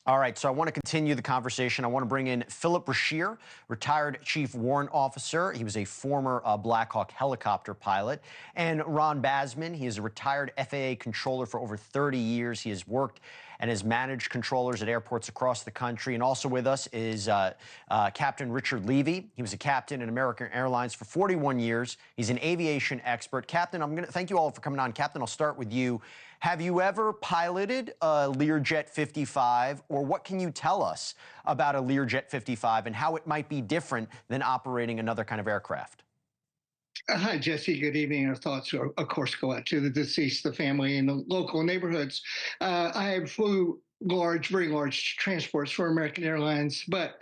All right, so I want to continue the conversation. I want to bring in Phillip Brashear, retired chief warrant officer. He was a former Black Hawk helicopter pilot. And Ron Bazman, he is a retired FAA controller for over 30 years. He has worked and has managed controllers at airports across the country. And also with us is Captain Richard Levy. He was a captain at American Airlines for 41 years. He's an aviation expert. Captain, I'm going to thank you all for coming on. Captain, I'll start with you. Have you ever piloted a Learjet 55, or what can you tell us about a Learjet 55 and how it might be different than operating another kind of aircraft? Hi, Jesse. Good evening. Our thoughts, of course, go out to the deceased, the family, and the local neighborhoods. I flew very large transports for American Airlines, but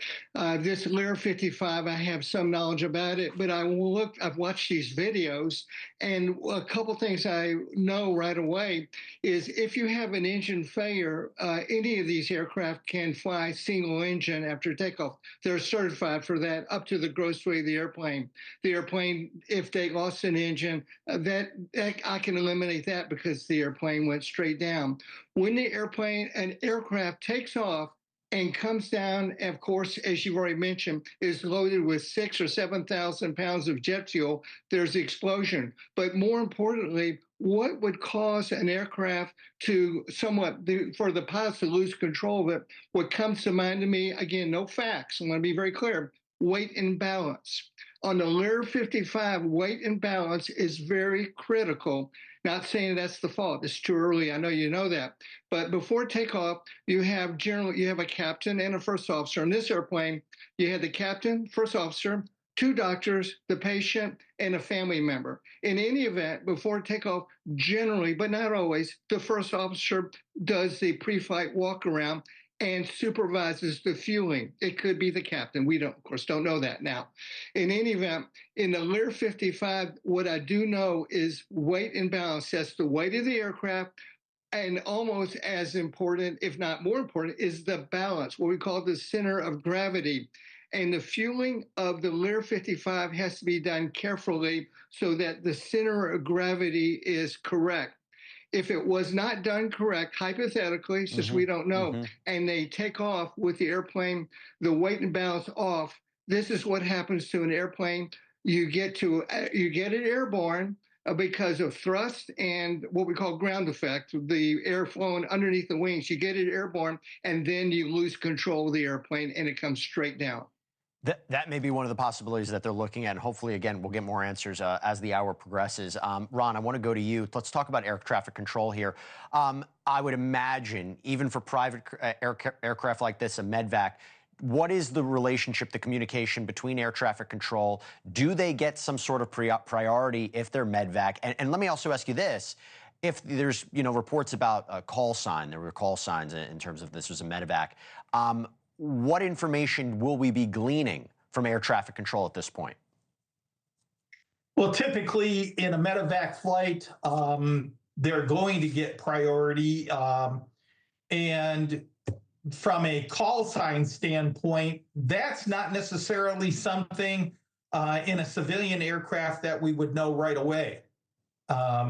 this Lear 55, I have some knowledge about it. But I've watched these videos, and a couple things I know right away is if you have an engine failure, any of these aircraft can fly single engine after takeoff. They're certified for that up to the gross weight of the airplane. The airplane, if they lost an engine, that I can eliminate that because the airplane went straight down. When an aircraft takes off and comes down, of course, as you've already mentioned, is loaded with 6,000 or 7,000 pounds of jet fuel, there's the explosion. But more importantly, what would cause an aircraft to for the pilots to lose control of it? What comes to mind to me, again, no facts, I want to be very clear, weight and balance. On the Lear 55, weight and balance is very critical. Not saying that's the fault. It's too early. I know you know that. But before takeoff, you have a captain and a first officer. On this airplane, you had the captain, first officer, two doctors, the patient, and a family member. In any event, before takeoff, generally, but not always, the first officer does the pre-flight walk around and supervises the fueling. It could be the captain. We of course, don't know that now. In any event, in the Lear 55, what I do know is weight and balance. That's the weight of the aircraft, and almost as important, if not more important, is the balance, what we call the center of gravity. And the fueling of the Lear 55 has to be done carefully so that the center of gravity is correct. If it was not done correct, hypothetically, since we don't know, and they take off with the airplane, the weight and balance off, this is what happens to an airplane. You get it airborne because of thrust and what we call ground effect, the air flowing underneath the wings. You get it airborne, and then you lose control of the airplane, and it comes straight down. That may be one of the possibilities that they're looking at, and hopefully, again, we'll get more answers as the hour progresses. Ron, I want to go to you. Let's talk about air traffic control here. I would imagine, even for private aircraft like this, a medvac, what is the relationship, the communication between air traffic control? Do they get some sort of priority if they're medvac? And let me also ask you this. If there's, reports about a call sign, there were call signs in terms of this was a medevac, what information will we be gleaning from air traffic control at this point? Well, typically in a medevac flight, they're going to get priority. And from a call sign standpoint, that's not necessarily something in a civilian aircraft that we would know right away.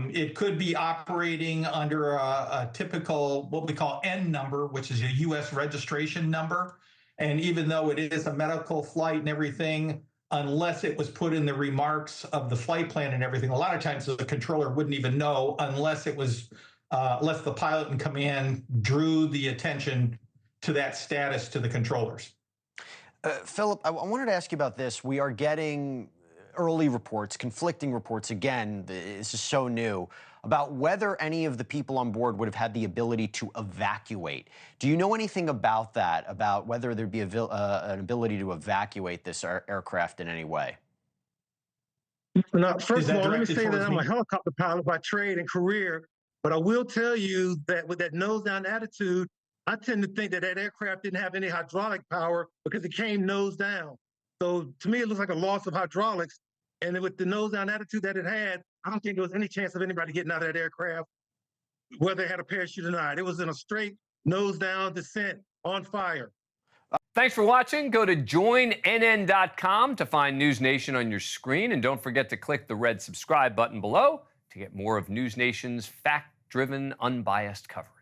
It could be operating under a typical, what we call N number, which is a U.S. registration number. And even though it is a medical flight and everything, unless it was put in the remarks of the flight plan and everything, a lot of times the controller wouldn't even know unless unless the pilot in command drew the attention to that status to the controllers. Phillip, I wanted to ask you about this. We are getting early reports, conflicting reports, again, this is so new, about whether any of the people on board would have had the ability to evacuate. Do you know anything about that, about whether there'd be an ability to evacuate this aircraft in any way? Now, first of all, let me say that I'm a helicopter pilot by trade and career, but I will tell you that with that nose-down attitude, I tend to think that aircraft didn't have any hydraulic power because it came nose down. So to me, it looks like a loss of hydraulics. And with the nose-down attitude that it had, I don't think there was any chance of anybody getting out of that aircraft, whether it had a parachute or not. It was in a straight nose-down descent on fire. Thanks for watching. Go to joinnn.com to find NewsNation on your screen. And don't forget to click the red subscribe button below to get more of NewsNation's fact-driven, unbiased coverage.